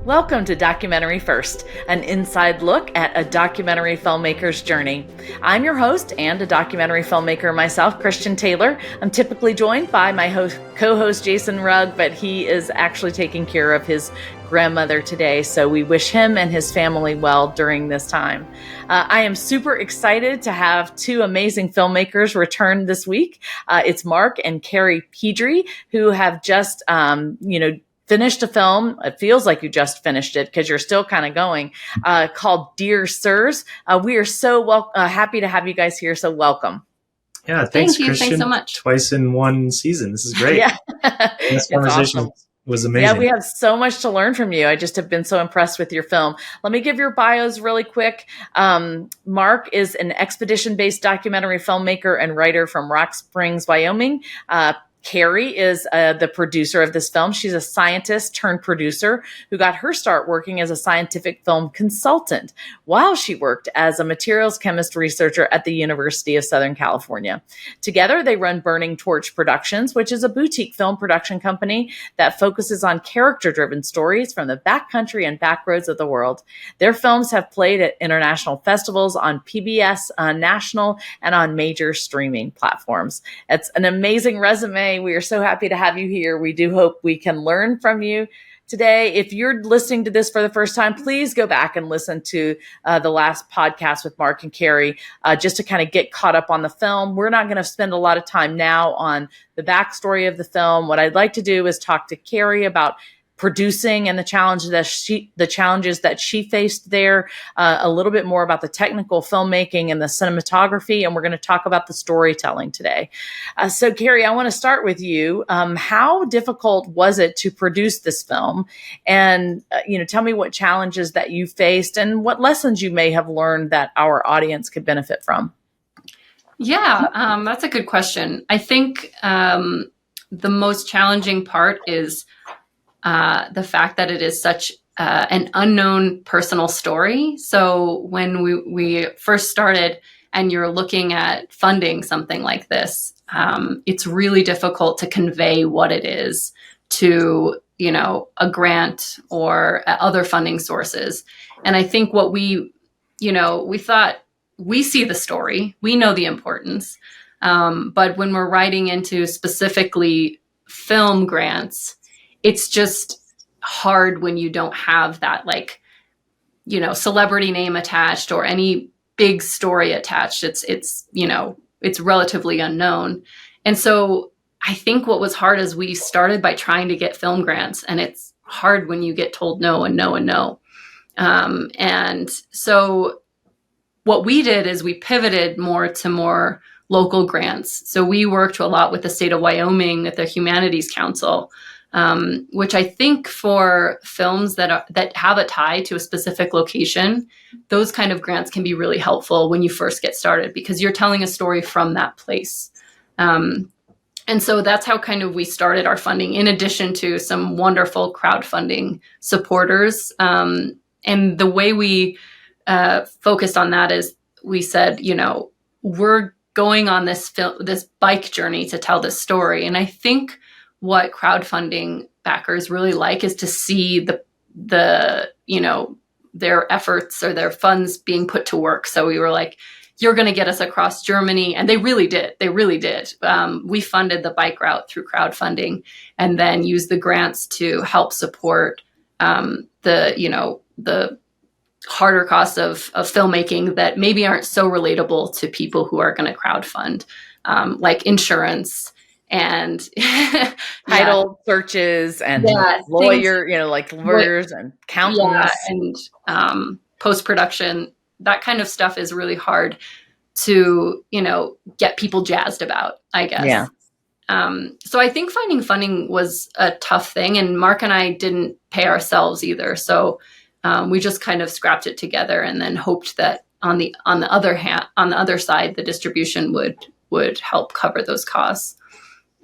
Welcome to Documentary First, an inside look at a documentary filmmaker's journey. I'm your host and a documentary filmmaker myself, Christian Taylor. I'm typically joined by my co-host Jason Rugg, but he is actually taking care of his grandmother today, so we wish him and his family well during this time. I am super excited to have two amazing filmmakers return this week. It's Mark and Carrie Pedri, who have just, finished a film. It feels like you just finished it because you're still kind of going, called Dear Sirs. We are so happy to have you guys here. So welcome. Yeah, thanks, Thank you. Christian. Thanks so much. Twice in one season. This is great. Yeah. This conversation awesome. was amazing. Yeah, we have so much to learn from you. I just have been so impressed with your film. Let me give your bios really quick. Mark is an expedition-based documentary filmmaker and writer from Rock Springs, Wyoming. Carrie is the producer of this film. She's a scientist turned producer who got her start working as a scientific film consultant while she worked as a materials chemist researcher at the University of Southern California. Together, they run Burning Torch Productions, which is a boutique film production company that focuses on character-driven stories from the backcountry and backroads of the world. Their films have played at international festivals on PBS National and on major streaming platforms. It's an amazing resume. We are so happy to have you here. We do hope we can learn from you today. If you're listening to this for the first time, please go back and listen to the last podcast with Mark and Carrie, just to kind of get caught up on the film. We're not going to spend a lot of time now on the backstory of the film. What I'd like to do is talk to Carrie about producing and the challenges that she faced there, a little bit more about the technical filmmaking and the cinematography, and we're going to talk about the storytelling today. So Carrie, I want to start with you. How difficult was it to produce this film? And, tell me what challenges that you faced and what lessons you may have learned that our audience could benefit from. Yeah, that's a good question. I think the most challenging part is the fact that it is such an unknown personal story. So when we first started and you're looking at funding something like this, it's really difficult to convey what it is to, a grant or other funding sources. And I think what we thought, we see the story, we know the importance. But when we're writing into specifically film grants, it's just hard when you don't have that, celebrity name attached or any big story attached. It's relatively unknown. And so I think what was hard is we started by trying to get film grants, and it's hard when you get told no and no and no. And so what we did is we pivoted more to more local grants. So we worked a lot with the state of Wyoming at the Humanities Council, which I think for films that have a tie to a specific location, those kind of grants can be really helpful when you first get started because you're telling a story from that place. And so that's how kind of we started our funding, in addition to some wonderful crowdfunding supporters. And the way we focused on that is we said, we're going on this bike journey to tell this story. And I think what crowdfunding backers really like is to see their efforts or their funds being put to work. So we were like, you're going to get us across Germany. And they really did. We funded the bike route through crowdfunding and then used the grants to help support the harder costs of filmmaking that maybe aren't so relatable to people who are going to crowdfund, like insurance and title searches and lawyers and accountants and post-production. That kind of stuff is really hard to, get people jazzed about, I guess. Yeah. So I think finding funding was a tough thing, and Mark and I didn't pay ourselves either. So we just kind of scrapped it together and then hoped that on the other side, the distribution would help cover those costs.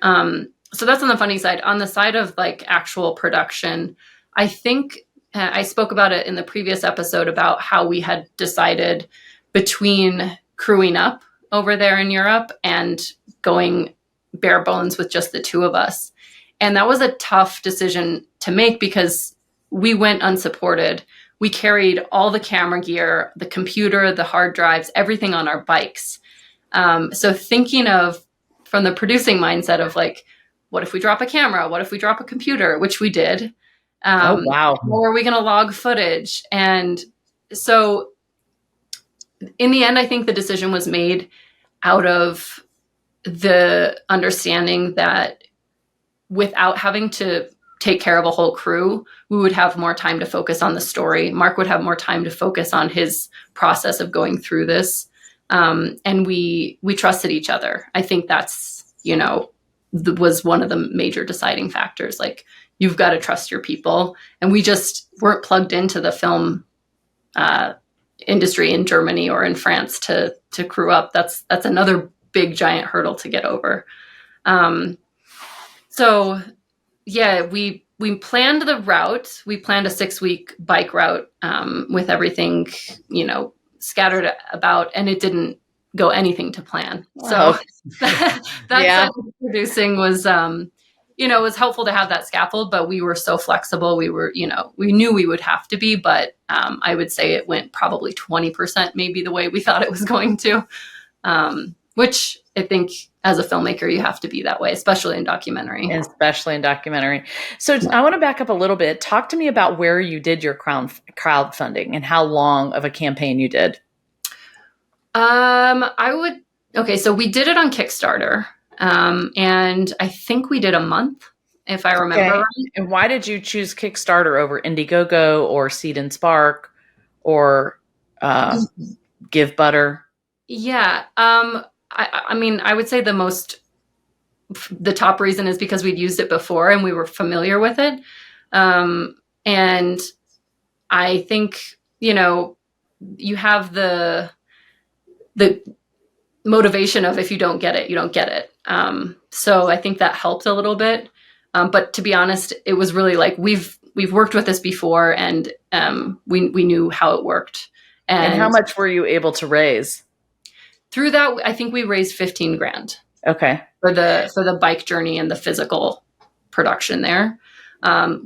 So that's on the funding side. On the side of actual production, I think I spoke about it in the previous episode about how we had decided between crewing up over there in Europe and going bare bones with just the two of us. And that was a tough decision to make because we went unsupported. We carried all the camera gear, the computer, the hard drives, everything on our bikes. So thinking of from the producing mindset of like, what if we drop a camera? What if we drop a computer? Which we did. Oh, wow. How are we going to log footage? And so in the end, I think the decision was made out of the understanding that without having to take care of a whole crew, we would have more time to focus on the story. Mark would have more time to focus on his process of going through this. And we trusted each other. I think that's, was one of the major deciding factors. Like, you've got to trust your people. And we just weren't plugged into the film industry in Germany or in France to crew up. That's another big giant hurdle to get over. So yeah, we planned the route. We planned a 6-week bike route with everything, scattered about, and it didn't go anything to plan. Wow. So that producing was, it was helpful to have that scaffold, but we were so flexible. We were, we knew we would have to be, but I would say it went probably 20% maybe the way we thought it was going to, which I think as a filmmaker, you have to be that way, especially in documentary. So I want to back up a little bit. Talk to me about where you did your crowdfunding and how long of a campaign you did. So we did it on Kickstarter. And I think we did a month, if I remember right. And why did you choose Kickstarter over Indiegogo or Seed and Spark or Give Butter? Yeah. I mean, I would say the top reason is because we'd used it before and we were familiar with it. And I think, you have the motivation of if you don't get it, you don't get it. So I think that helped a little bit. But to be honest, it was really like, we've worked with this before and we knew how it worked. And how much were you able to raise? Through that, I think we raised $15,000. Okay. For the bike journey and the physical production there,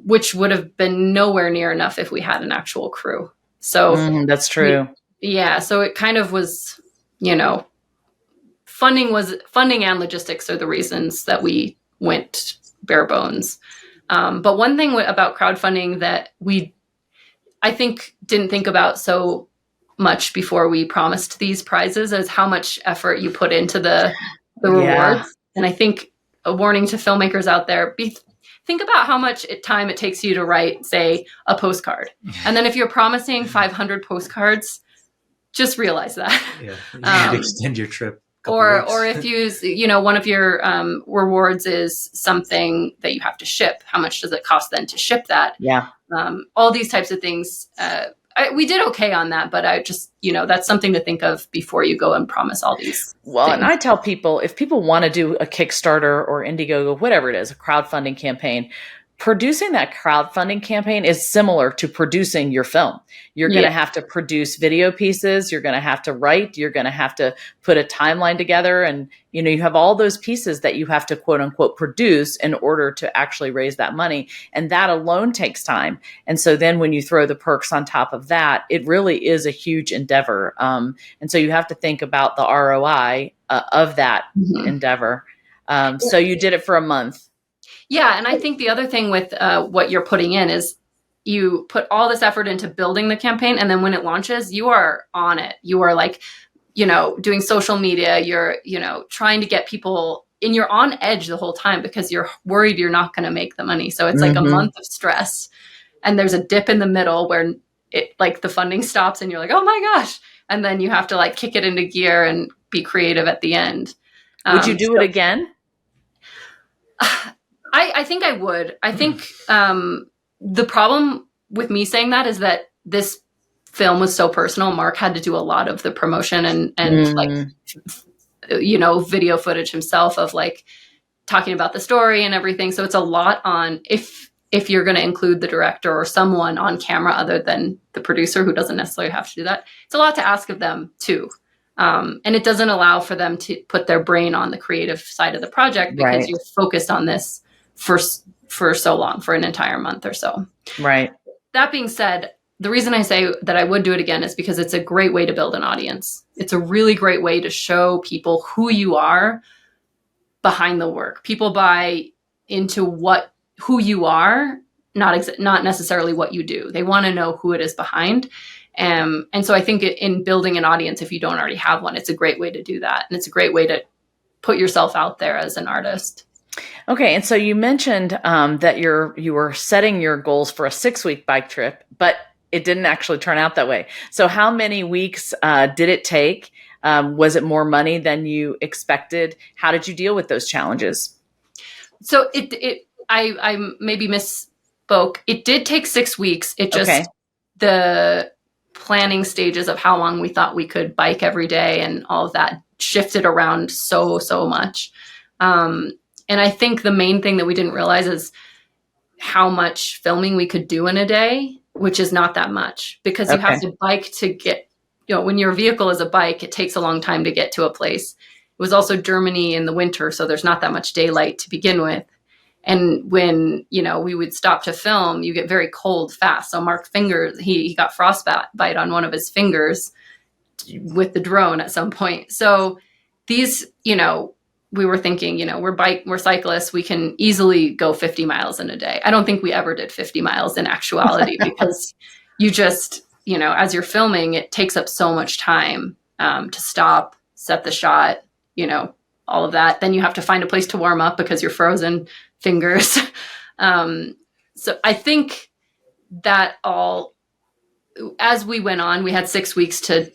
which would have been nowhere near enough if we had an actual crew. So that's true. So it kind of was, funding and logistics are the reasons that we went bare bones. But one thing about crowdfunding that I think didn't think about so much before we promised these prizes is how much effort you put into the rewards. And I think a warning to filmmakers out there, think about how much time it takes you to write, say, a postcard. And then if you're promising 500 postcards, just realize that. Yeah, you need to extend your trip. Or if one of your rewards is something that you have to ship, how much does it cost then to ship that? Yeah. All these types of things. We did okay on that, but I just, that's something to think of before you go and promise all these things. And I tell people, if people want to do a Kickstarter or Indiegogo, whatever it is, a crowdfunding campaign, producing that crowdfunding campaign is similar to producing your film. You're going to have to produce video pieces. You're going to have to write. You're going to have to put a timeline together. And, you have all those pieces that you have to quote unquote produce in order to actually raise that money. And that alone takes time. And so then when you throw the perks on top of that, it really is a huge endeavor. And so you have to think about the ROI of that endeavor. So you did it for a month. Yeah. And I think the other thing with what you're putting in is you put all this effort into building the campaign. And then when it launches, you are on it. You are like, doing social media. You're, trying to get people and you're on edge the whole time because you're worried you're not going to make the money. So it's like a month of stress. And there's a dip in the middle where it like the funding stops and you're like, oh my gosh. And then you have to like kick it into gear and be creative at the end. Would you do it again? I think I would. I think the problem with me saying that is that this film was so personal. Mark had to do a lot of the promotion and like, video footage himself of like talking about the story and everything. So it's a lot on if you're going to include the director or someone on camera other than the producer who doesn't necessarily have to do that. It's a lot to ask of them too. And it doesn't allow for them to put their brain on the creative side of the project because you're focused on this for so long, for an entire month or so. Right. that being said, the reason I say that I would do it again is because it's a great way to build an audience. It's a really great way to show people who you are behind the work. People buy into who you are, not necessarily what you do. They want to know who it is behind. And so I think in building an audience, if you don't already have one, it's a great way to do that. And it's a great way to put yourself out there as an artist. Okay. And so you mentioned that you were setting your goals for a 6-week bike trip, but it didn't actually turn out that way. So how many weeks did it take? Was it more money than you expected? How did you deal with those challenges? So I maybe misspoke. It did take 6 weeks. It just, the planning stages of how long we thought we could bike every day and all of that shifted around so much. And I think the main thing that we didn't realize is how much filming we could do in a day, which is not that much, because you have to bike to get, when your vehicle is a bike, it takes a long time to get to a place. It was also Germany in the winter, so there's not that much daylight to begin with. And when, we would stop to film, you get very cold fast. So Mark's fingers, he got frostbite on one of his fingers with the drone at some point. So these, we were thinking, we're cyclists. We can easily go 50 miles in a day. I don't think we ever did 50 miles in actuality because you just, as you're filming, it takes up so much time to stop, set the shot, all of that. Then you have to find a place to warm up because you're frozen fingers. So I think that as we went on, we had 6 weeks to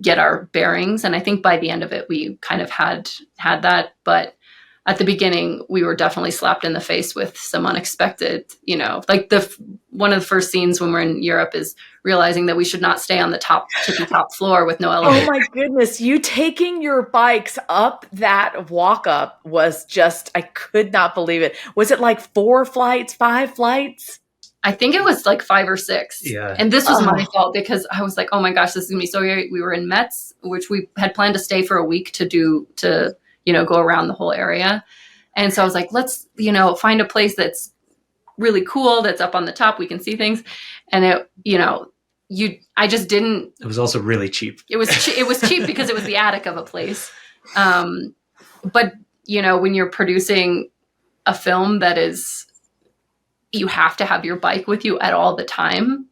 get our bearings. And I think by the end of it, we kind of had that. But at the beginning, we were definitely slapped in the face with some unexpected, like one of the first scenes when we're in Europe is realizing that we should not stay on the tippy top floor with no elevator. Oh my goodness. You taking your bikes up that walk up was just, I could not believe it. Was it like 4 flights, 5 flights? I think it was like 5 or 6. Yeah. And this was my fault because I was like, oh my gosh, this is gonna be so great. We were in Metz, which we had planned to stay for a week to go around the whole area. And so I was like, let's, find a place that's really cool, that's up on the top. We can see things. And I just didn't. It was also really cheap. It was cheap because it was the attic of a place. But when you're producing a film that is, you have to have your bike with you at all the time,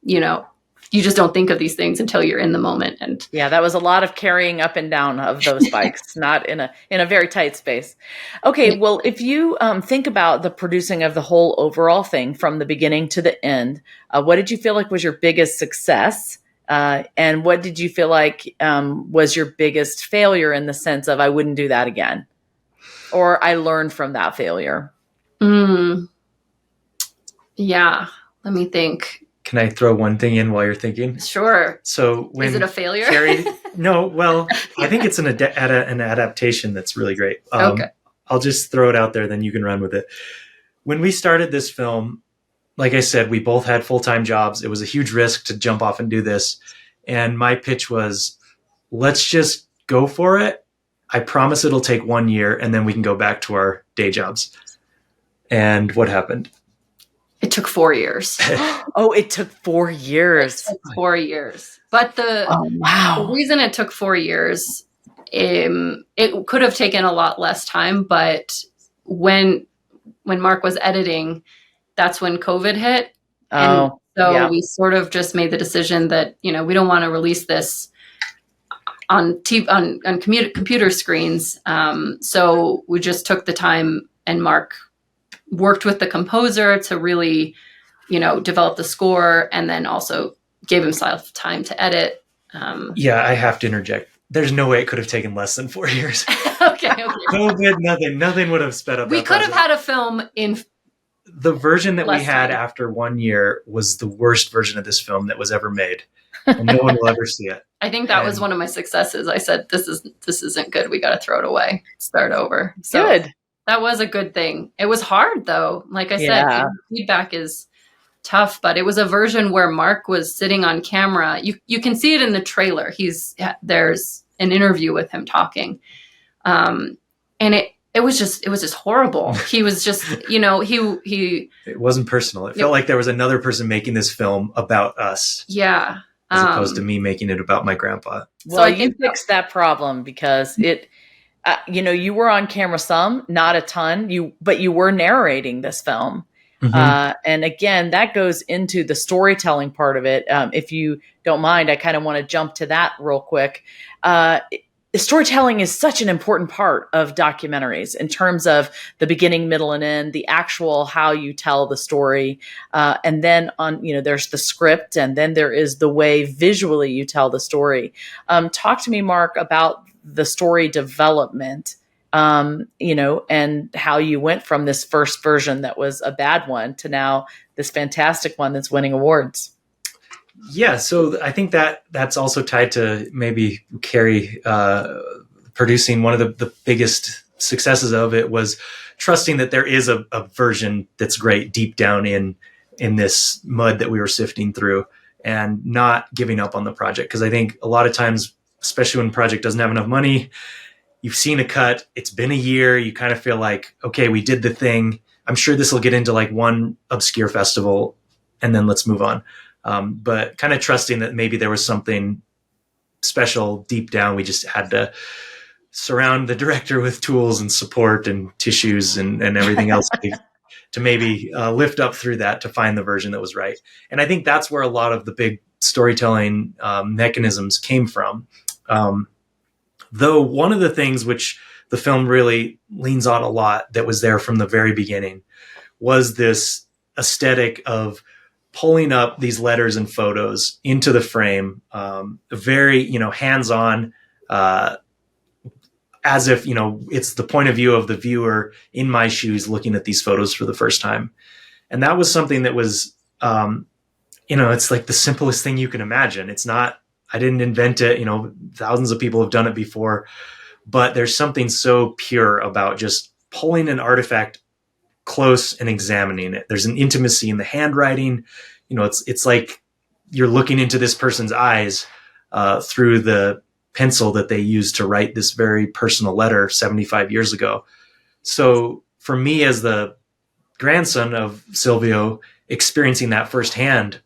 you just don't think of these things until you're in the moment. And yeah, that was a lot of carrying up and down of those bikes, not in a very tight space. Okay. Well, if you think about the producing of the whole overall thing from the beginning to the end, what did you feel like was your biggest success? And what did you feel like was your biggest failure in the sense of, I wouldn't do that again, or I learned from that failure? Yeah. Let me think. Can I throw one thing in while you're thinking? Sure. So is it a failure? Carrie, no, well, I think it's an adaptation that's really great. Okay. I'll just throw it out there, then you can run with it. When we started this film, like I said, we both had full-time jobs. It was a huge risk to jump off and do this. And my pitch was, let's just go for it. I promise it'll take 1 year and then we can go back to our day jobs. And what happened? It took 4 years. Oh, it took 4 years. It took 4 years. But the reason it took 4 years, it could have taken a lot less time. But when Mark was editing, that's when COVID hit. And so we sort of just made the decision that, we don't want to release this on computer screens. So we just took the time, and Mark worked with the composer to really, develop the score, and then also gave himself time to edit. Yeah, I have to interject. There's no way it could have taken less than 4 years. Okay. COVID, nothing would have sped up. We could have had a film in. The version that we had time. after 1 year was the worst version of this film that was ever made. And no one will ever see it. I think that was one of my successes. I said, this isn't good. We got to throw it away. Start over. So good. That was a good thing. It was hard though. Like I said, feedback is tough, but it was a version where Mark was sitting on camera. You can see it in the trailer. There's an interview with him talking. And it it was just horrible. He was just, he It wasn't personal. It felt like there was another person making this film about us. Yeah. As opposed to me making it about my grandpa. Well, so you fixed that problem because you were on camera some, not a ton, but you were narrating this film. Mm-hmm. And again, that goes into the storytelling part of it. If you don't mind, I kind of want to jump to that real quick. Storytelling is such an important part of documentaries in terms of the beginning, middle, and end, the actual how you tell the story. And then there's the script, and then there is the way visually you tell the story. Talk to me, Mark, about the story development, and how you went from this first version that was a bad one to now this fantastic one that's winning awards. Yeah, so I think that's also tied to maybe Carrie producing. One of the biggest successes of it was trusting that there is a version that's great deep down in this mud that we were sifting through, and not giving up on the project. Because I think a lot of times, especially when a project doesn't have enough money, you've seen a cut, it's been a year, you kind of feel like, okay, we did the thing. I'm sure this will get into like one obscure festival, and then let's move on. But kind of trusting that maybe there was something special deep down. We just had to surround the director with tools and support and tissues and everything else to maybe lift up through that to find the version that was right. And I think that's where a lot of the big storytelling mechanisms came from. Though one of the things which the film really leans on a lot that was there from the very beginning was this aesthetic of pulling up these letters and photos into the frame, very, hands-on, as if, it's the point of view of the viewer in my shoes looking at these photos for the first time. And that was something that was, it's like the simplest thing you can imagine. It's not, I didn't invent it, thousands of people have done it before, but there's something so pure about just pulling an artifact close and examining it. There's an intimacy in the handwriting. It's like you're looking into this person's eyes through the pencil that they used to write this very personal letter 75 years ago. So for me, as the grandson of Silvio, experiencing that firsthand,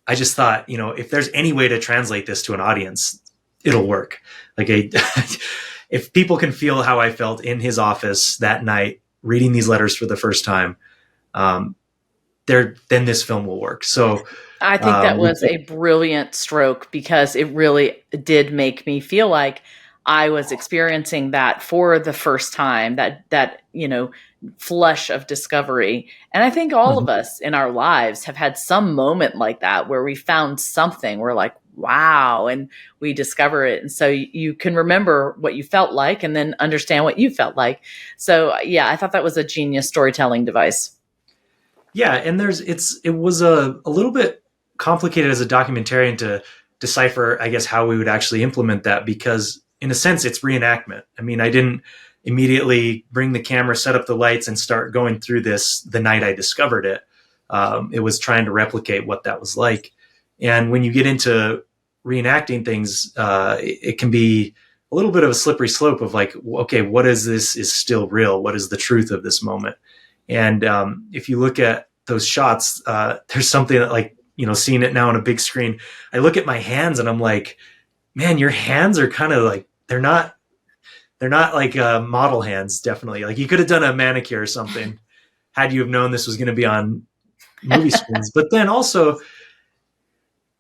I just thought, if there's any way to translate this to an audience, it'll work. Like if people can feel how I felt in his office that night, reading these letters for the first time, then this film will work. So I think that was a brilliant stroke, because it really did make me feel like I was experiencing that for the first time, that flush of discovery. And I think all of us in our lives have had some moment like that where we found something. We're like, wow, and we discover it. And so you can remember what you felt like and then understand what you felt like. So yeah, I thought that was a genius storytelling device. Yeah, and it was a little bit complicated as a documentarian to decipher, I guess, how we would actually implement that, because in a sense it's reenactment. I mean, I didn't immediately bring the camera, set up the lights, and start going through this the night I discovered it. It was trying to replicate what that was like. And when you get into reenacting things, it can be a little bit of a slippery slope of like, okay, what is this is still real? What is the truth of this moment? And if you look at those shots, there's something that, like, seeing it now on a big screen, I look at my hands and I'm like, man, your hands are kind of like, they're not like model hands, definitely. Like you could have done a manicure or something had you have known this was going to be on movie screens. But then also,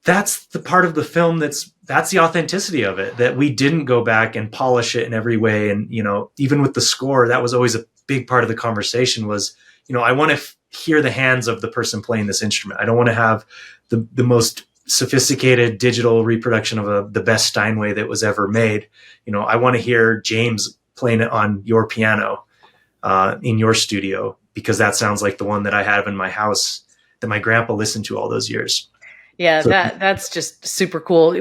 that's the part of the film that's the authenticity of it, that we didn't go back and polish it in every way. And, even with the score, that was always a big part of the conversation was, I want to hear the hands of the person playing this instrument. I don't want to have the most sophisticated digital reproduction of the best Steinway that was ever made. I want to hear James playing it on your piano in your studio, because that sounds like the one that I have in my house that my grandpa listened to all those years. Yeah, so that's just super cool.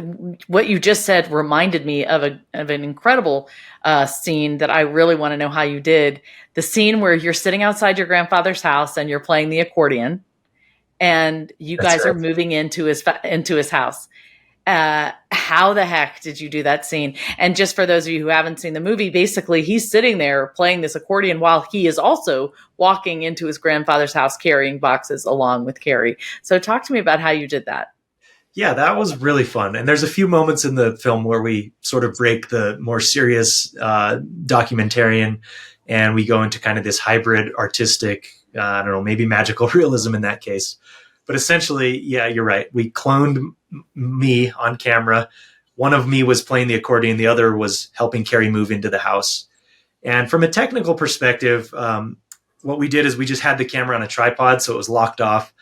What you just said reminded me of an incredible scene that I really want to know how you did. The scene where you're sitting outside your grandfather's house and you're playing the accordion, and you guys are moving into his house. How the heck did you do that scene? And just for those of you who haven't seen the movie, basically he's sitting there playing this accordion while he is also walking into his grandfather's house carrying boxes along with Carrie. So talk to me about how you did that. Yeah, that was really fun. And there's a few moments in the film where we sort of break the more serious documentarian and we go into kind of this hybrid artistic, I don't know, maybe magical realism in that case. But essentially, yeah, you're right. We cloned me on camera. One of me was playing the accordion. The other was helping Carrie move into the house. And from a technical perspective, what we did is we just had the camera on a tripod, so it was locked off.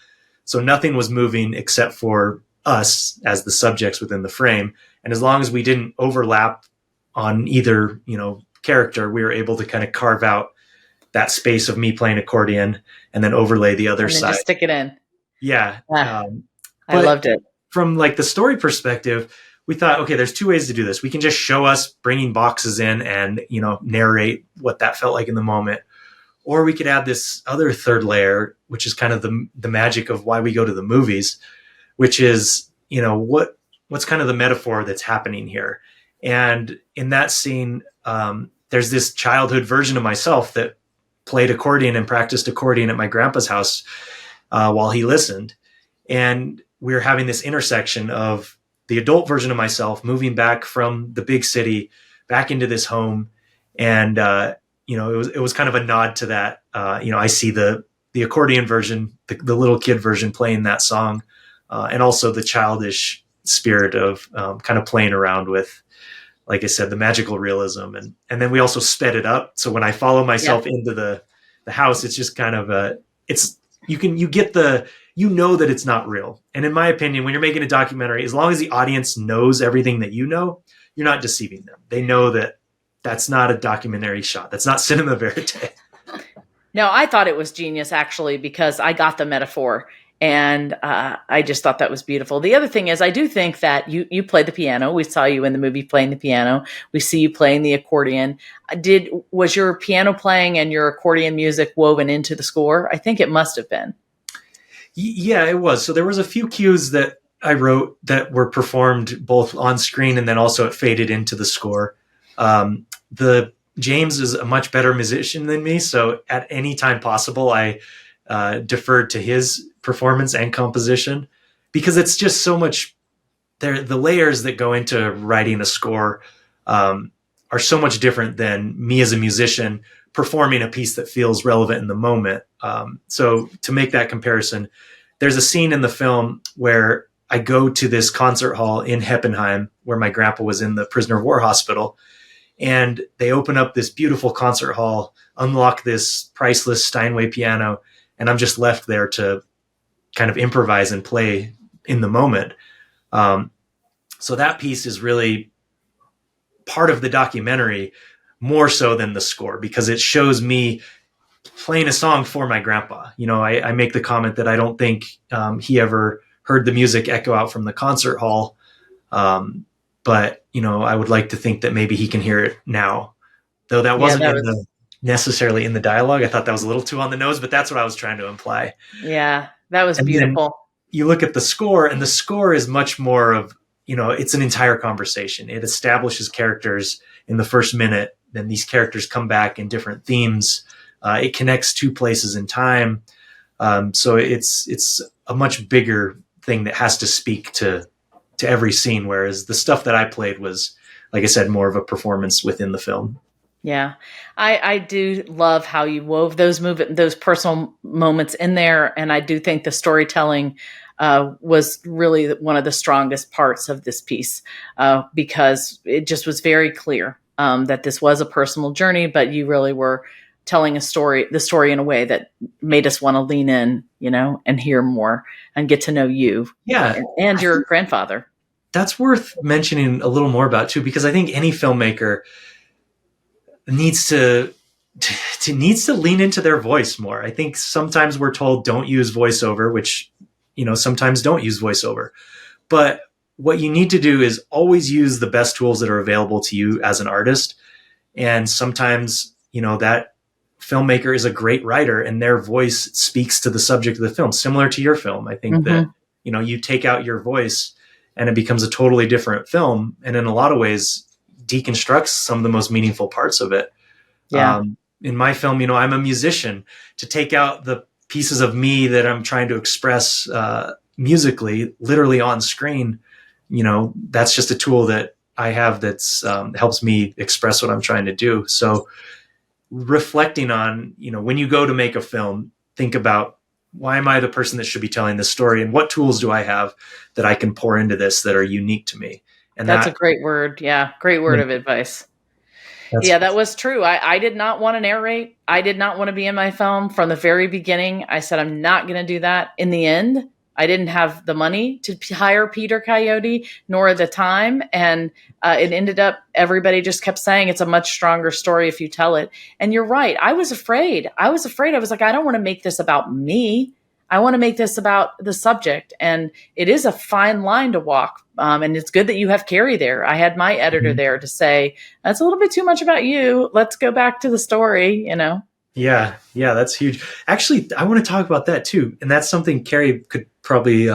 So nothing was moving except for us as the subjects within the frame. And as long as we didn't overlap on either, character, we were able to kind of carve out that space of me playing accordion and then overlay the other side. Just stick it in. Yeah. I loved it. From like the story perspective, we thought, okay, there's two ways to do this. We can just show us bringing boxes in and, narrate what that felt like in the moment. Or we could add this other third layer, which is kind of the magic of why we go to the movies, which is, what's kind of the metaphor that's happening here. And in that scene, there's this childhood version of myself that played accordion and practiced accordion at my grandpa's house while he listened. And we were having this intersection of the adult version of myself moving back from the big city back into this home. And, it was kind of a nod to that. I see the accordion version, the little kid version playing that song, and also the childish spirit of kind of playing around with, like I said, the magical realism. And then we also sped it up. So when I follow myself into the house, it's just kind of you know that it's not real. And in my opinion, when you're making a documentary, as long as the audience knows everything that you're not deceiving them. They know that that's not a documentary shot. That's not cinema verite. No, I thought it was genius actually, because I got the metaphor and I just thought that was beautiful. The other thing is I do think that you play the piano. We saw you in the movie playing the piano. We see you playing the accordion. Was your piano playing and your accordion music woven into the score? I think it must have been. Yeah, it was. So there was a few cues that I wrote that were performed both on screen and then also it faded into the score. James is a much better musician than me. So at any time possible, I deferred to his performance and composition because it's just so much there. The layers that go into writing a score are so much different than me as a musician performing a piece that feels relevant in the moment. So to make that comparison, there's a scene in the film where I go to this concert hall in Heppenheim where my grandpa was in the prisoner of war hospital. And they open up this beautiful concert hall, unlock this priceless Steinway piano, and I'm just left there to kind of improvise and play in the moment. So that piece is really part of the documentary more so than the score because it shows me playing a song for my grandpa. I make the comment that I don't think he ever heard the music echo out from the concert hall. But, I would like to think that maybe he can hear it now, though that wasn't necessarily in the dialogue. I thought that was a little too on the nose, but that's what I was trying to imply. Yeah, that was beautiful. You look at the score and the score is much more of, it's an entire conversation. It establishes characters in the first minute. Then these characters come back in different themes. It connects two places in time. So it's a much bigger thing that has to speak to every scene, whereas the stuff that I played was, like I said, more of a performance within the film. Yeah, I do love how you wove those personal moments in there, and I do think the storytelling was really one of the strongest parts of this piece because it just was very clear that this was a personal journey, but you really were telling the story in a way that made us want to lean in, and hear more and get to know you, and your grandfather. That's worth mentioning a little more about too, because I think any filmmaker needs to lean into their voice more. I think sometimes we're told don't use voiceover, which, sometimes don't use voiceover. But what you need to do is always use the best tools that are available to you as an artist. And sometimes, that filmmaker is a great writer and their voice speaks to the subject of the film, similar to your film. I think that, you take out your voice and it becomes a totally different film. And in a lot of ways, deconstructs some of the most meaningful parts of it. Yeah. In my film, I'm a musician. To take out the pieces of me that I'm trying to express musically, literally on screen, that's just a tool that I have that's helps me express what I'm trying to do. So reflecting on, when you go to make a film, think about, why am I the person that should be telling this story, and what tools do I have that I can pour into this that are unique to me? And that's a great word. Yeah. Great word of advice. Yeah, that was true. I did not want to narrate. I did not want to be in my film from the very beginning. I said, I'm not going to do that. In the end, I didn't have the money to hire Peter Coyote, nor the time. And it ended up, everybody just kept saying it's a much stronger story if you tell it. And you're right. I was afraid. I was like, I don't want to make this about me. I want to make this about the subject. And it is a fine line to walk. And it's good that you have Carrie there. I had my editor there to say, that's a little bit too much about you. Let's go back to the story, Yeah, that's huge. Actually, I want to talk about that too. And that's something Carrie could probably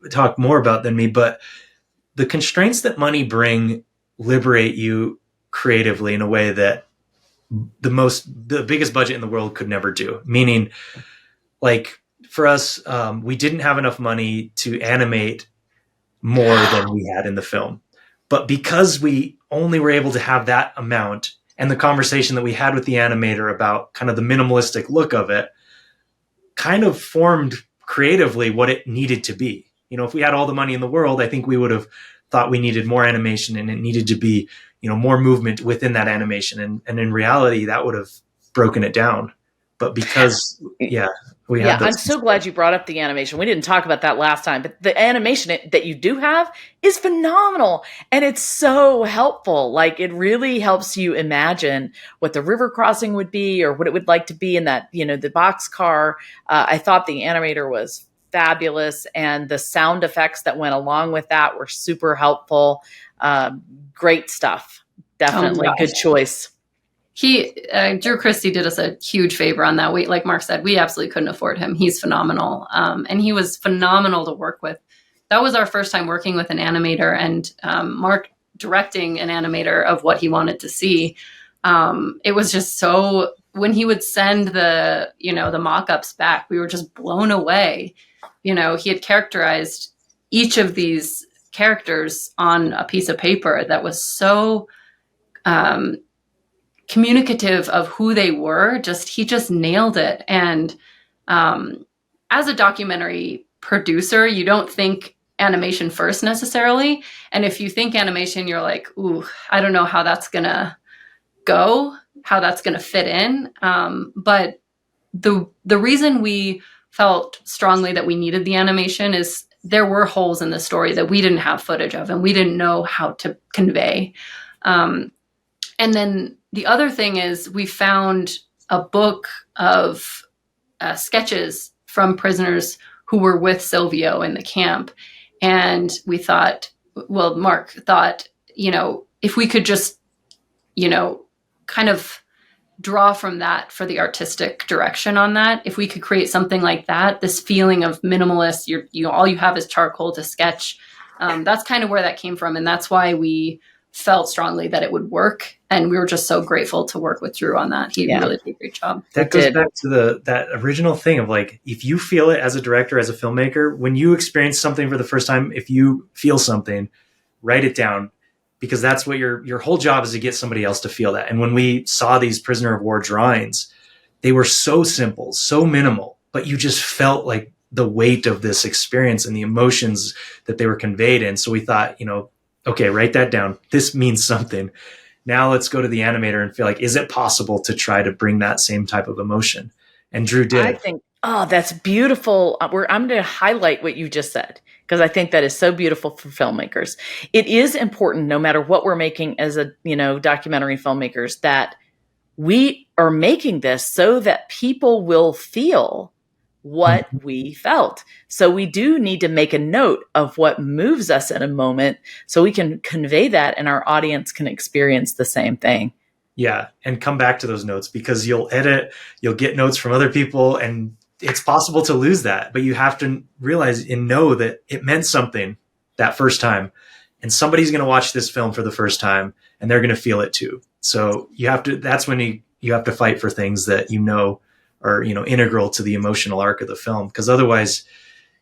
talk more about than me. But the constraints that money bring liberate you creatively in a way that the biggest budget in the world could never do. Meaning, like, for us, we didn't have enough money to animate more than we had in the film. But because we only were able to have that amount, and the conversation that we had with the animator about kind of the minimalistic look of it kind of formed creatively what it needed to be. If we had all the money in the world, I think we would have thought we needed more animation, and it needed to be, more movement within that animation. And in reality, that would have broken it down. But because, I'm so glad you brought up the animation. We didn't talk about that last time, but the animation that you do have is phenomenal. And it's so helpful. Like, it really helps you imagine what the river crossing would be, or what it would like to be in that, the boxcar. I thought the animator was fabulous, and the sound effects that went along with that were super helpful. Great stuff. Definitely good choice. Drew Christie did us a huge favor on that. Like Mark said, we absolutely couldn't afford him. He's phenomenal. And he was phenomenal to work with. That was our first time working with an animator, and Mark directing an animator of what he wanted to see. It was just so, when he would send the mock-ups back, we were just blown away. He had characterized each of these characters on a piece of paper that was so communicative of who they were. He just nailed it. And as a documentary producer, you don't think animation first necessarily. And if you think animation, you're like, ooh, I don't know how that's going to go, how that's going to fit in. But the reason we felt strongly that we needed the animation is there were holes in the story that we didn't have footage of, and we didn't know how to convey. And then the other thing is, we found a book of sketches from prisoners who were with Silvio in the camp. And we thought, Mark thought, if we could just, kind of draw from that for the artistic direction on that, if we could create something like that, this feeling of minimalist, all you have is charcoal to sketch. That's kind of where that came from. And that's why we felt strongly that it would work. And we were just so grateful to work with Drew on that. He really did a great job. That goes back to that original thing of, like, if you feel it as a director, as a filmmaker, when you experience something for the first time, if you feel something, write it down, because that's what your whole job is, to get somebody else to feel that. And when we saw these prisoner of war drawings, they were so simple, so minimal, but you just felt like the weight of this experience and the emotions that they were conveyed in. So we thought, okay, write that down. This means something. Now let's go to the animator and feel like, is it possible to try to bring that same type of emotion? And Drew did. I think, that's beautiful. I'm going to highlight what you just said, because I think that is so beautiful for filmmakers. It is important, no matter what we're making as a, documentary filmmakers, that we are making this so that people will feel what we felt. So we do need to make a note of what moves us in a moment, so we can convey that and our audience can experience the same thing. Yeah. And come back to those notes, because you'll edit, you'll get notes from other people, and it's possible to lose that, but you have to realize and know that it meant something that first time. And somebody's going to watch this film for the first time and they're going to feel it too. So that's when you have to fight for things that are, integral to the emotional arc of the film. Because otherwise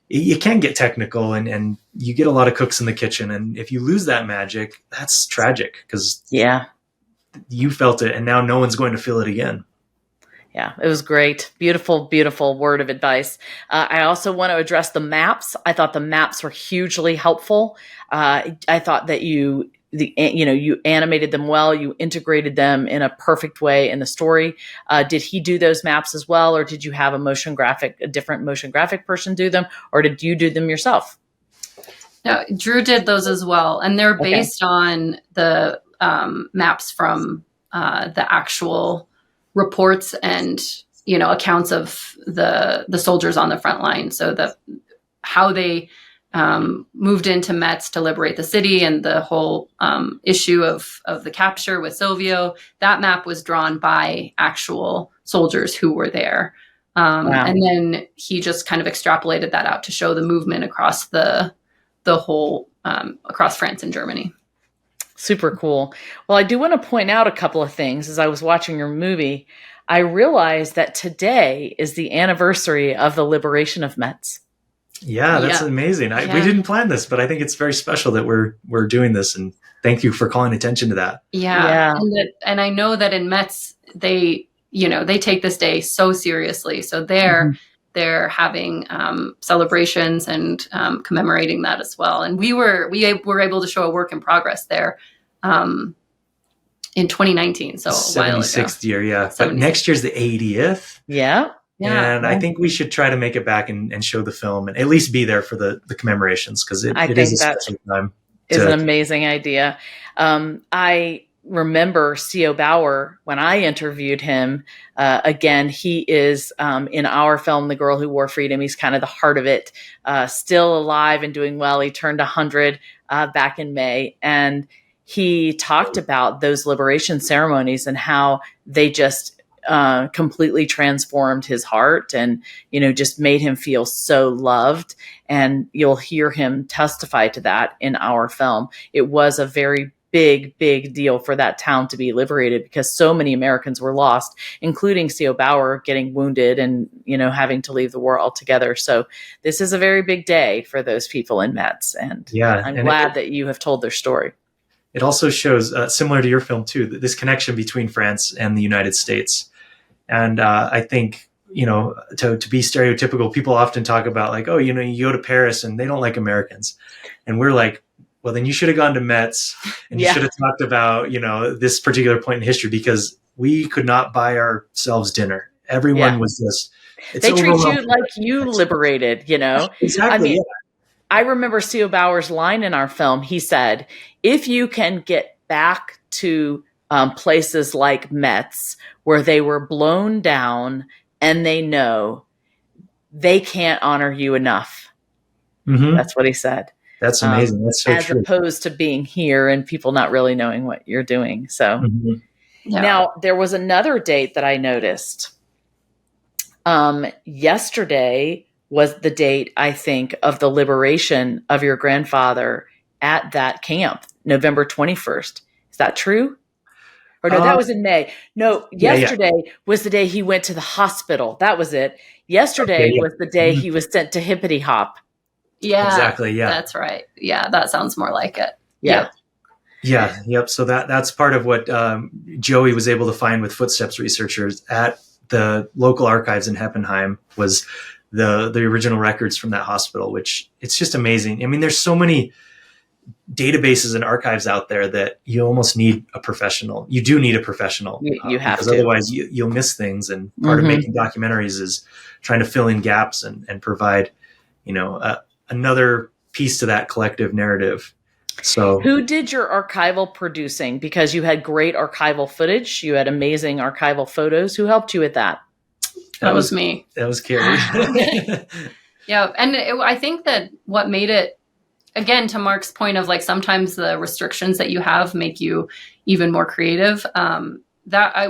you can get technical and you get a lot of cooks in the kitchen. And if you lose that magic, that's tragic because you felt it and now no one's going to feel it again. Yeah, it was great. Beautiful, beautiful word of advice. I also want to address the maps. I thought the maps were hugely helpful. I thought that you animated them well. You integrated them in a perfect way in the story. Did he do those maps as well, or did you have a different motion graphic person do them, or did you do them yourself? No, Drew did those as well, and they're based on the maps from the actual reports and accounts of the soldiers on the front line. So how they moved into Metz to liberate the city and the whole issue of the capture with Silvio. That map was drawn by actual soldiers who were there. Wow. And then he just kind of extrapolated that out to show the movement across the whole across France and Germany. Super cool. Well, I do want to point out a couple of things. As I was watching your movie, I realized that today is the anniversary of the liberation of Metz. Yeah, that's amazing. We didn't plan this, but I think it's very special that we're doing this, and thank you for calling attention to that. Yeah. And I know that in Metz, they take this day so seriously. So they're having celebrations and commemorating that as well. And we were able to show a work in progress there in 2019. So 76th year, yeah. But next year's the 80th. Yeah. And I think we should try to make it back and show the film and at least be there for the commemorations because it is a special time. It's an amazing idea. I remember C.O. Bauer when I interviewed him. Again, he is in our film, The Girl Who Wore Freedom. He's kind of the heart of it, still alive and doing well. He turned 100 back in May. And he talked about those liberation ceremonies and how they just completely transformed his heart and, just made him feel so loved. And you'll hear him testify to that in our film. It was a very big deal for that town to be liberated because so many Americans were lost, including C.O. Bauer getting wounded and, having to leave the war altogether. So this is a very big day for those people in Metz. And I'm glad that you have told their story. It also shows, similar to your film too, this connection between France and the United States. And I think, to be stereotypical, people often talk about like, oh, you go to Paris and they don't like Americans. And we're like, well, then you should have gone to Metz and you should have talked about, this particular point in history because we could not buy ourselves dinner. Everyone was just, they treat you like you liberated, Exactly. I remember C.O. Bauer's line in our film. He said, if you can get back to places like Metz where they were blown down and they know they can't honor you enough. Mm-hmm. That's what he said. That's amazing. That's so as true. opposed to being here and people not really knowing what you're doing. So now there was another date that I noticed. Yesterday was the date, I think, of the liberation of your grandfather at that camp, November 21st. Is that true? Or no, that was in May. No, yesterday was the day he went to the hospital. That was it. Yesterday was the day he was sent to Hippity Hop. Yeah, exactly. Yeah, that's right. Yeah, that sounds more like it. Yeah. Yep. So that's part of what Joey was able to find with Footsteps researchers at the local archives in Heppenheim was the original records from that hospital, which it's just amazing. I mean, there's so many databases and archives out there that you almost need a professional. You do need a professional. You have because to. Otherwise you'll miss things. And part of making documentaries is trying to fill in gaps and provide, another piece to that collective narrative. So who did your archival producing? Because you had great archival footage. You had amazing archival photos. Who helped you with that? That was me. That was Carrie. Yeah. And I think that what made it, again, to Mark's point of like, sometimes the restrictions that you have make you even more creative.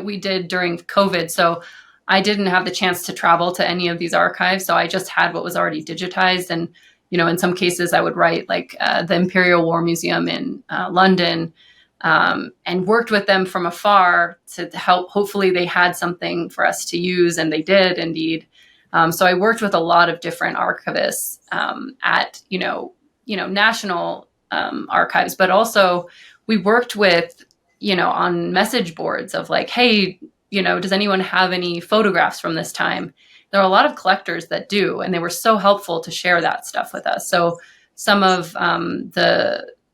We did during COVID. So I didn't have the chance to travel to any of these archives. So I just had what was already digitized. And, in some cases I would write like the Imperial War Museum in London, and worked with them from afar to help. Hopefully they had something for us to use, and they did indeed. So I worked with a lot of different archivists at, national archives, but also we worked with, on message boards of like, hey, does anyone have any photographs from this time? There are a lot of collectors that do, and they were so helpful to share that stuff with us. So some of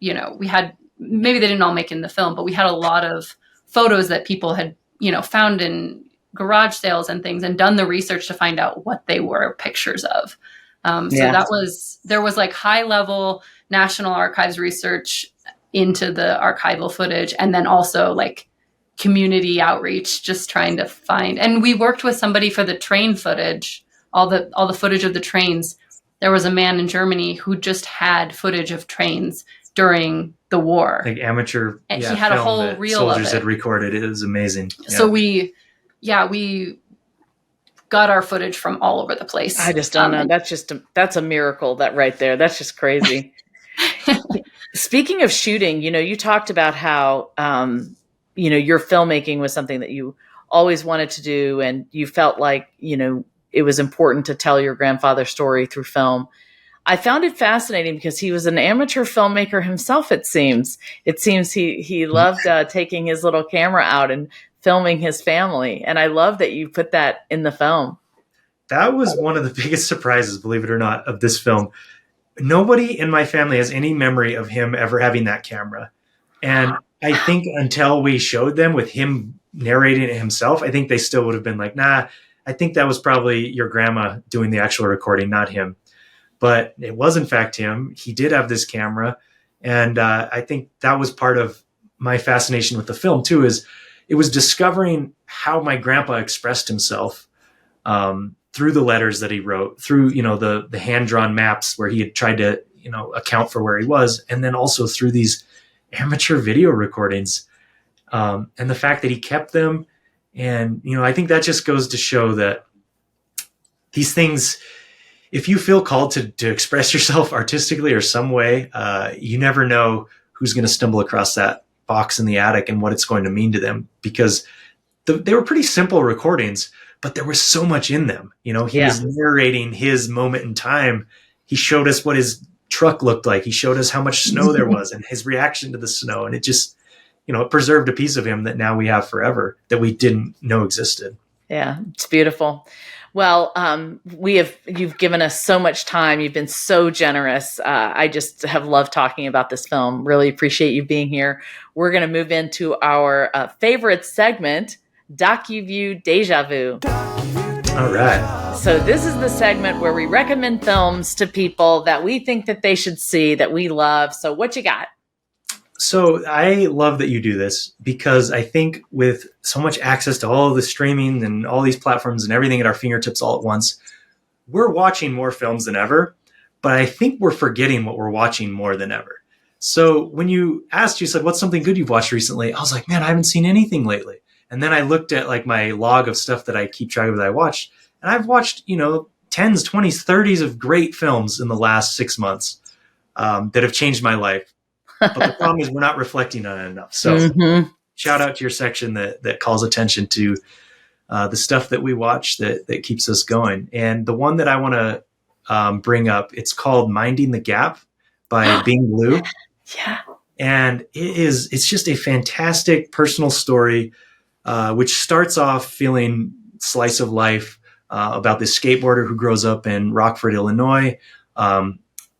we had, maybe they didn't all make it in the film, but we had a lot of photos that people had, found in garage sales and things, and done the research to find out what they were pictures of. So there was like high level National Archives research into the archival footage, and then also like community outreach, just trying to find. And we worked with somebody for the train footage, all the footage of the trains. There was a man in Germany who just had footage of trains during the war, like amateur. And he had a whole reel of it. Soldiers had recorded. It was amazing. So we got our footage from all over the place. I just don't know. That's a miracle, that right there. That's just crazy. Speaking of shooting, you talked about how, your filmmaking was something that you always wanted to do. And you felt like, it was important to tell your grandfather's story through film. I found it fascinating because he was an amateur filmmaker himself, it seems. It seems he loved taking his little camera out and filming his family. And I love that you put that in the film. That was one of the biggest surprises, believe it or not, of this film. Nobody in my family has any memory of him ever having that camera. And I think until we showed them with him narrating it himself, I think they still would have been like, nah, I think that was probably your grandma doing the actual recording, not him. But it was in fact him. He did have this camera. And I think that was part of my fascination with the film too, is it was discovering how my grandpa expressed himself through the letters that he wrote, through, the hand-drawn maps where he had tried to, account for where he was. And then also through these amateur video recordings, and the fact that he kept them. And, I think that just goes to show that these things, if you feel called to express yourself artistically or some way, you never know who's going to stumble across that box in the attic and what it's going to mean to them, because they were pretty simple recordings, but there was so much in them. He was narrating his moment in time. He showed us what his truck looked like. He showed us how much snow there was and his reaction to the snow. And it just, it preserved a piece of him that now we have forever that we didn't know existed. Yeah, it's beautiful. Well, you've given us so much time. You've been so generous. I just have loved talking about this film. Really appreciate you being here. We're going to move into our favorite segment, DocuView Deja Vu. All right. So this is the segment where we recommend films to people that we think that they should see, that we love. So what you got? So I love that you do this, because I think with so much access to all the streaming and all these platforms and everything at our fingertips all at once, we're watching more films than ever, but I think we're forgetting what we're watching more than ever. So when you said, what's something good you've watched recently? I was like, man, I haven't seen anything lately. And then I looked at like my log of stuff that I keep track of that I watched, and I've watched, 10s, 20s, 30s of great films in the last 6 months that have changed my life. But the problem is we're not reflecting on it enough. So shout out to your section that calls attention to the stuff that we watch that keeps us going. And the one that I want to bring up, it's called Minding the Gap by Bing Liu. Yeah. And it's just a fantastic personal story, which starts off feeling slice of life about this skateboarder who grows up in Rockford, Illinois.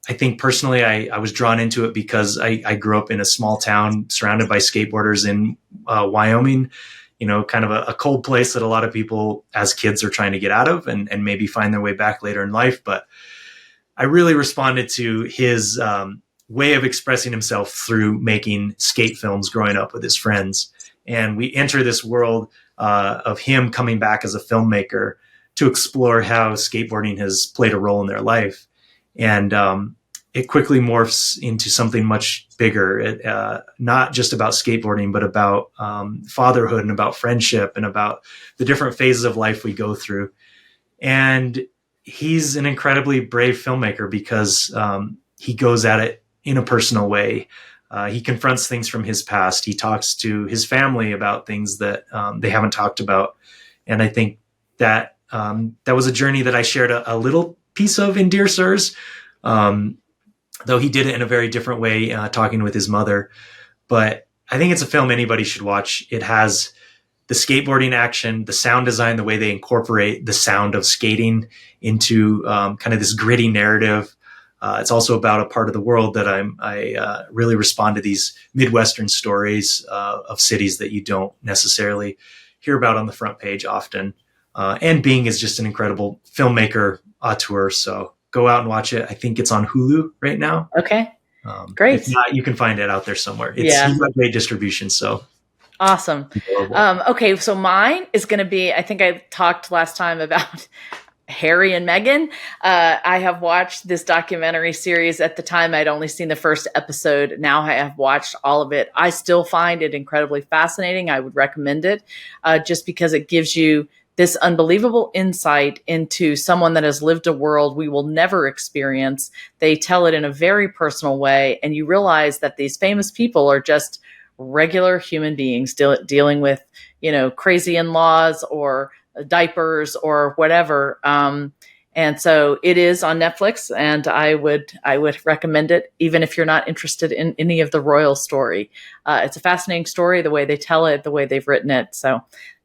I think personally, I was drawn into it because I grew up in a small town surrounded by skateboarders in Wyoming, kind of a cold place that a lot of people as kids are trying to get out of and maybe find their way back later in life. But I really responded to his way of expressing himself through making skate films growing up with his friends. And we enter this world of him coming back as a filmmaker to explore how skateboarding has played a role in their life. And it quickly morphs into something much bigger, not just about skateboarding, but about fatherhood and about friendship and about the different phases of life we go through. And he's an incredibly brave filmmaker because he goes at it in a personal way. He confronts things from his past. He talks to his family about things that they haven't talked about. And I think that that was a journey that I shared a little piece of in Dear Sirs, though he did it in a very different way, talking with his mother. But I think it's a film anybody should watch. It has the skateboarding action, the sound design, the way they incorporate the sound of skating into kind of this gritty narrative. It's also about a part of the world that I really respond to these Midwestern stories of cities that you don't necessarily hear about on the front page often. And Bing is just an incredible filmmaker, auteur. So go out and watch it. I think it's on Hulu right now. Okay. Great. If not, you can find it out there somewhere. He's got great distribution. So awesome. Okay. So mine is going to be, I think I talked last time about Harry and Meghan. I have watched this documentary series. At the time, I'd only seen the first episode. Now I have watched all of it. I still find it incredibly fascinating. I would recommend it just because it gives you this unbelievable insight into someone that has lived a world we will never experience. They tell it in a very personal way, and you realize that these famous people are just regular human beings dealing with, crazy in-laws or diapers or whatever. And so it is on Netflix, and I would recommend it, even if you're not interested in any of the royal story. It's a fascinating story, the way they tell it, the way they've written it. So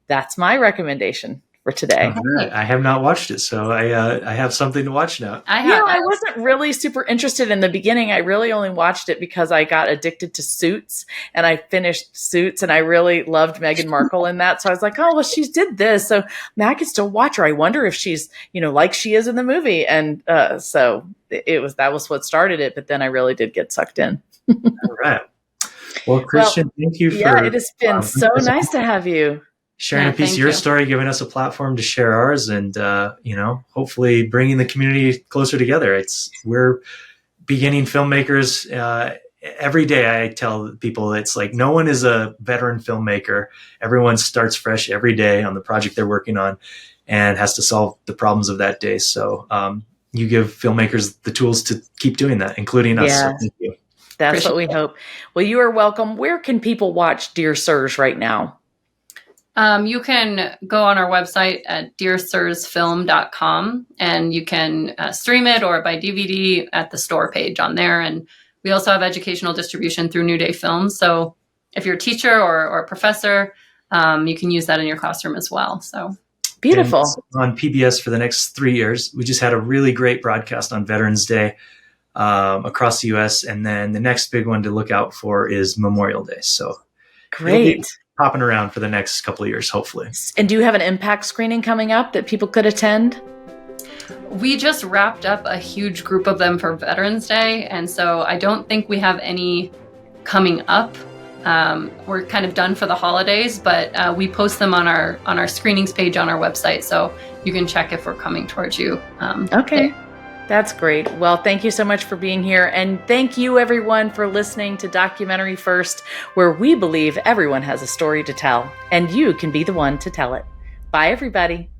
that's my recommendation for today. Right. I have not watched it, so I have something to watch now. I wasn't really super interested in the beginning. I really only watched it because I got addicted to Suits, and I finished Suits, and I really loved Meghan Markle in that. So I was like, oh, well, she did this, so now I can still watch her. I wonder if she's, like she is in the movie. And so that was what started it. But then I really did get sucked in. All right. Well, Christian, thank you for. Yeah, it has been so nice to have you. Sharing a piece of your story, giving us a platform to share ours, and hopefully bringing the community closer together. We're beginning filmmakers. Every day I tell people it's like no one is a veteran filmmaker. Everyone starts fresh every day on the project they're working on and has to solve the problems of that day. So you give filmmakers the tools to keep doing that, including us. So thank you. That's what we hope. Well, you are welcome. Where can people watch Dear Sirs right now? You can go on our website at dearsirsfilm.com, and you can stream it or buy DVD at the store page on there. And we also have educational distribution through New Day Films. So if you're a teacher or a professor, you can use that in your classroom as well. So beautiful. And on PBS for the next 3 years. We just had a really great broadcast on Veterans Day across the U.S. And then the next big one to look out for is Memorial Day. So great. Popping around for the next couple of years, hopefully. And do you have an impact screening coming up that people could attend? We just wrapped up a huge group of them for Veterans Day, and so I don't think we have any coming up. We're kind of done for the holidays, but we post them on our screenings page on our website, so you can check if we're coming towards you. Okay. That's great. Well, thank you so much for being here. And thank you, everyone, for listening to Documentary First, where we believe everyone has a story to tell, and you can be the one to tell it. Bye, everybody.